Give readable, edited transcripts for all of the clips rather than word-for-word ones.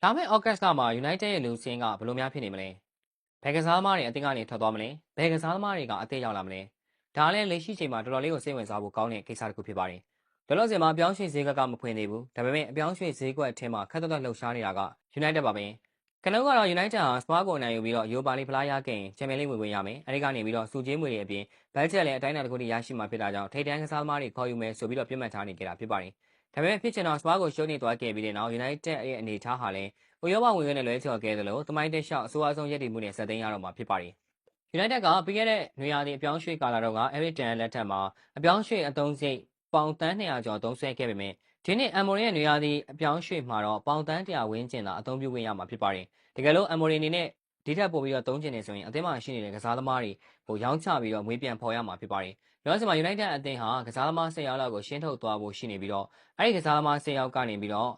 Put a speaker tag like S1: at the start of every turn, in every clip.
S1: လာမယ့် August လမှာ United ရဲ့လူစင်းကဘယ်လိုများဖြစ်နေမလဲ။ဘယ်ကစားသမားတွေအသင်းကနေထွက်သွားမလဲ။ဘယ်ကစားသမားတွေကအသင်းရောက်လာမလဲ။ဒါလည်းလက်ရှိချိန်မှာတော်တော်လေးကိုစိတ်ဝင်စားဖို့ကောင်းတဲ့ကိစ္စတစ်ခုဖြစ်ပါတယ်။လောလောဆယ်မှာအပြောင်းရွှေ့ဈေးကွက်ကမဖွင့်သေးဘူး။ဒါပေမဲ့အပြောင်းရွှေ့ဈေးကွက်အထက်မှာခက်သက်သက်လှုပ်ရှားနေတာက United ပါပဲ။ကနဦးကတော့ United ဟာ Spurs ကိုနိုင်ယူပြီးတော့ Europa League ဖလားရခဲ့ရင် Champions League ဝင်ခွင့်ရမယ်။အဲဒီကနေပြီးတော့စုချင်းငွေတွေအပြင် budget လည်းအတိုင်းအတာတစ်ခုထိရရှိမှာဖြစ်တာကြောင့်ထိပ်တန်းကစားသမားတွေခေါ်ယူမယ်ဆိုပြီးတော့ပြတ်မှတ်ထားနေကြတာဖြစ်ပါတယ်။ဒါပေမဲ့ဖြစ်ချင်တော့ Spurs ကိုရှုံးနေသွားခဲ့ပြီးတဲ့နောက် United ရဲ့အနေအထားဟာလည်းဥရောပဝင်ခွင့်နဲ့လွဲချော်ခဲ့သလိုတမိုင်းတက်လျှောက်အဆိုးအဆုံးရည်တည်မှုနဲ့ဆက်သိမ်းရတော့မှာဖြစ်ပါတယ်။ United ကပြီးခဲ့တဲ့နွေရာသီအပြောင်းရွှေ့ကာလတော့က Eric Ten လက်ထက်မှာအပြောင်းရွှေ့အသုံးစရိတ်ပေါင်တန်း200ကျော်သုံးစွဲခဲ့ပေမဲ့ဒီနှစ် Amorim ရဲ့နွေရာသီအပြောင်းရွှေ့မှာတော့ပေါင်တန်း100ဝန်းကျင်သာအသုံးပြုခွင့်ရမှာဖြစ်ပါတယ်။တကယ်လို့ Amorim အနေနဲ့ဒီထက်ပိုပြီးတော့သုံးကျင်နေဆိုရင်အသင်းမှာရှိနေတဲ့ကစားသမားတွေကိုရောင်းချပြီးတော့ငွေပြန်ဖော်ရမှာဖြစ်ပါတယ်။လောဆယ်မှာ United အသင်းဟာကစားသမား10ယောက်လောက်ကိုရှင်းထုတ်သွားဖို့ရှိနေပြီးတော့အဲဒီကစားသမား10ယောက်ကနေပြီးတော့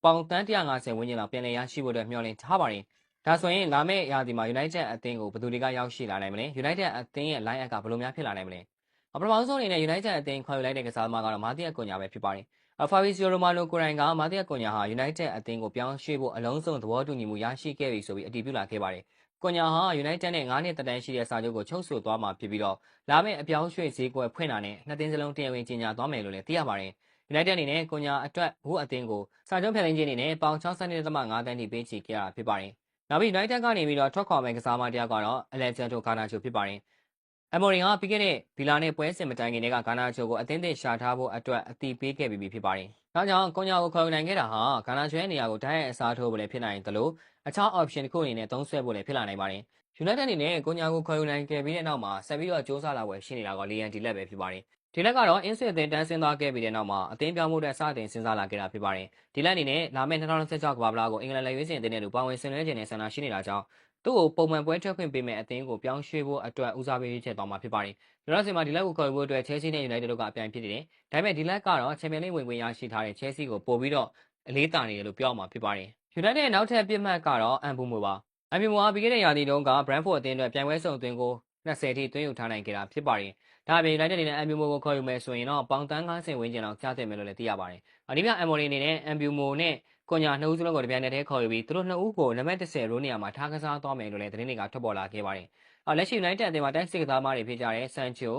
S1: ပေါင်တန်း150ဝန်းကျင်လောက်ပြန်လည်ရရှိဖို့အတွက်မျှော်လင့်ထားပါတယ်။ဒါဆိုရင်လာမယ့်ရာသီမှာ United အသင်းကိုဘယ်သူတွေကရောက်ရှိလာနိုင်မလဲ။ United အသင်းရဲ့ line up ကဘယ်လိုများဖြစ်လာနိုင်မလဲ။ပထမဆုံးအနေနဲ့ United အသင်းခေါ်ယူလိုက်တဲ့ကစားသမားကတော့ Matías Cunha ပဲဖြစ်ပါတယ်။ Fabrizio Romano ကိုယ်တိုင်က Matías Cunha ဟာ United အသင်းကိုပြောင်းရွှေ့ဖို့အလုံးစုံသဘောတူညီမှုရရှိခဲ့ပြီဆိုပြီးအတည်ပြုလာခဲ့ပါတယ်။ Cunha ဟာ United နဲ့9နှစ်သက်တမ်းရှိတဲ့စာချုပ်ကိုချုပ်ဆိုသွားမှာဖြစ်ပြီးတော့လာမယ့်အပြောင်းရွှေ့ဈေးကွက်ဖွင့်တာနဲ့နှစ်သင်းစလုံးတရားဝင်ကြေညာသွားမယ်လို့လည်းသိရပါတယ်။ United အနေနဲ့ Cunha အတွက်ဟိုအသင်းကိုစာချုပ်ဖြတ်သိမ်းခြင်းအနေနဲ့ပေါင်62.5 သန်းထိပေးချေခဲ့တာဖြစ်ပါတယ်။နောက်ပြီး United ကနေပြီးတော့ထွက်ခွာမဲ့ကစားသမားတယောက်ကတော့ Alejandro Garnacho ဖြစ်ပါတယ်။ Amorim ကပြီးခဲ့တဲ့ဗီလာနဲ့ပွဲစဉ်မတိုင်ခင်တည်းက Garnacho ကိုအသင်းသစ်ရှာထားဖို့အတွက်အတိပေးခဲ့ပြီးဖြစ်ပါတယ်။ဒါကြောင့် Cunha ကိုခေါ်ယူနိုင်ခဲ့တာဟာ Garnacho ရဲ့နေရာကိုတိုက်ရိုက်အစားထိုးဖို့လည်းဖြစ်နိုင်သလိုအခြား option တစ်ခုအနေနဲ့သုံးစွဲဖို့လည်းဖြစ်လာနိုင်ပါတယ်။ United အနေနဲ့ Cunha ကိုခေါ်ယူနိုင်ခဲ့ပြီးတဲ့နောက်မှာဆက်ပြီးတော့စ조사လာဖွယ်ရှိနေတာက Liam Delap ပဲဖြစ်ပါတယ်။ဒီလက်ကတော့အင်းဆွေအသင်းတန်းဆင်းသွားခဲ့ပြီးတဲ့နောက်မှာအသင်းပြောင်းဖို့အတွက်စတင်စဉ်းစားလာခဲ့တာဖြစ်ပါတယ်။ဒီလက်အနေနဲ့လာမယ့်2026ကမ္ဘာ့ဖလားကိုအင်္ဂလန်လက်ရွေးစင်အသင်းနဲ့တူပါဝင်ဆင်နွှဲခြင်းနဲ့ဆန္ဒရှိနေတာကြောင့်သူ့ကိုပုံမှန်ပွဲထွက်ခွင့်ပေးမဲ့အသင်းကိုပြောင်းရွှေ့ဖို့အတွက်ဦးစားပေးရွေးချယ်သွားမှာဖြစ်ပါတယ်။လောလောဆယ်မှာဒီလက်ကိုခေါ်ယူဖို့အတွက် Chelsea နဲ့ United တို့ကအပြိုင်ဖြစ်နေတယ်။ဒါပေမဲ့ဒီလက်ကတော့ Champions League ဝင်ခွင့်ရရှိထားတဲ့ Chelsea ကိုပို့ပြီးတော့အလေးတာနေတယ်လို့ပြောရမှာဖြစ်ပါတယ်။ United ရဲ့နောက်ထပ်ပြစ်မှတ်ကတော့ Mbeumo ပါ။ Mbeumo ကပြီးခဲ့တဲ့ရာသီတုန်းက Brentford အသင်းအတွက်ပြိုင်ပွဲစုံသွင်းကို20ထိသွင်းယူထားနိုင်ခဲ့တာဖြစ်ပါတယ်။ဒါအပြင် United အနေနဲ့ Mbeumo ကိုခေါ်ယူမယ်ဆိုရင်တော့ပေါင်တန်း90ဝန်းကျင်လောက်ကျသင့်မယ်လို့လည်းသိရပါတယ်။ဒီပြ Amorim အနေနဲ့ Mbeumo နဲ့Cunha နှစ်ဦးစလုံးကိုတပြိုင်နက်တည်းခေါ်ယူပြီးသူတို့နှစ်ဦးကိုနံပါတ်10ရိုးနေရာမှာထားကစားသွားမယ်လို့လည်းသတင်းတွေကထွက်ပေါ်လာခဲ့ပါတယ်။လက်ရှိ United အသင်းမှာတိုက်စစ်ကစားသမားတွေဖြစ်ကြတဲ့ Sancho,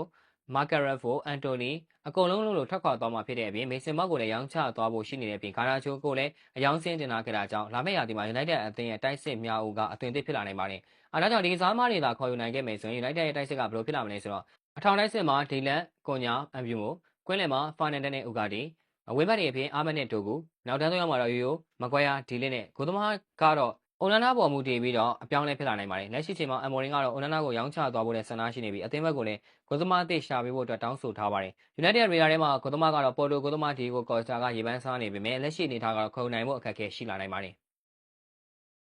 S1: Marcarefo, Antony အကုန်လုံးလို့ထွက်ခွာသွားမှာဖြစ်တဲ့အပြင် Mason Mount ကိုလည်းရောင်းချသွားဖို့ရှိနေတဲ့အပြင် Garnacho ကိုလည်းအယောင်းစင်းတင်လာခဲ့တာကြောင့်လာမယ့်ရာသီမှာ United အသင်းရဲ့တိုက်စစ်မြောက်ဦးကအသွင်သစ်ဖြစ်လာနိုင်ပါတယ်။ဒါကြောင့်ဒီကစားသမားတွေသာခေါ်ယူနိုင်ခဲ့မယ်ဆိုရင် United ရဲ့တိုက်စစ်ကဘယ်လိုဖြစ်လာမလဲဆိုတော့အထောင်တိုက်စစ်မှာ Dylan, Cunha, Mbeumo, ကွင်းလယ်မှာ Fernandes နဲ့ Ugarte ဝင်းဘက်တွေအပြင် Ahmed နဲ့ Dogu နောက်တန်းသုံးယောက်မှာတော့ Yoyo, Maguire, Delap နဲ့ဂိုးသမားကတော့Onana ပေါ်မူတည်ပြီးတော့အပြောင်းလဲဖြစ်လာနိုင်ပါတယ်။လက်ရှိချိန်မှာ Amorim ကတော့ Onana ကိုရောင်းချသွားဖို့နဲ့ဆန္ဒရှိနေပြီးအသင်းဘက်ကိုလည်းဂိုးသမားအသစ်ရှာပေးဖို့အတွက်တောင်းဆိုထားပါတယ်။ United ရေဒါထဲမှာဂိုးသမားကတော့ Porto ဂိုးသမား Diego Costa ကရေပန်းစားနေပေမဲ့လက်ရှိအနေအထားကတော့ခေါ်ယူနိုင်ဖို့အခက်အခဲရှိလာနိုင်ပါတယ်။